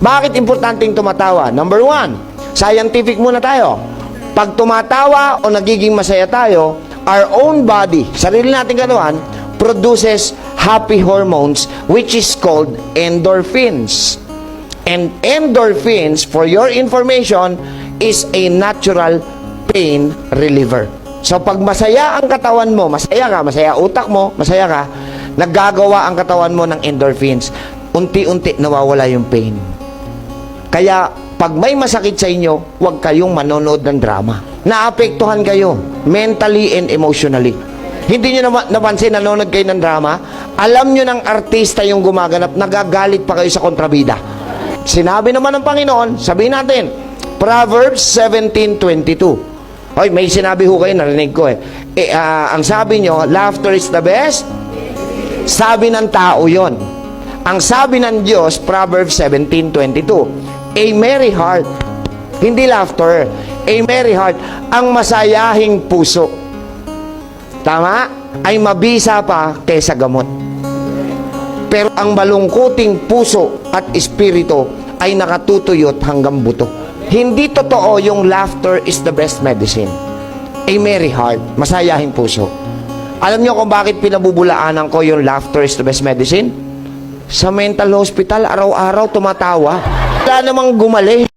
Bakit importanteng tumatawa? Number one, scientific muna tayo. Pag tumatawa o nagiging masaya tayo, our own body, sarili nating katawan, produces happy hormones which is called endorphins. And endorphins, for your information, is a natural pain reliever. So pag masaya ang katawan mo, masaya ka, masaya utak mo, masaya ka, naggagawa ang katawan mo ng endorphins. Unti-unti nawawala yung pain. Kaya pag may masakit sa inyo, huwag kayong manonood ng drama. Naapektuhan kayo mentally and emotionally. Hindi nyo napansin, nanonood kayo ng drama, alam nyo ng artista yung gumaganap, nagagalit pa kayo sa kontrabida. Sinabi naman ng Panginoon, sabihin natin, Proverbs 17:22. Hoy, may sinabi ho kayo, narinig ko ang sabi nyo, laughter is the best. Sabi ng tao yon. Ang sabi ng Diyos, Proverbs 17:22, a merry heart, hindi laughter, a merry heart, ang masayahing puso, tama, ay mabisa pa kaysa gamot. Pero ang malungkuting puso at espiritu ay nakatutuyot hanggang buto. Hindi totoo yung laughter is the best medicine. A merry heart, masayahing puso. Alam niyo kung bakit pinabubulaanan ko yung laughter is the best medicine? Sa mental hospital, araw-araw tumatawa. Wala namang gumali.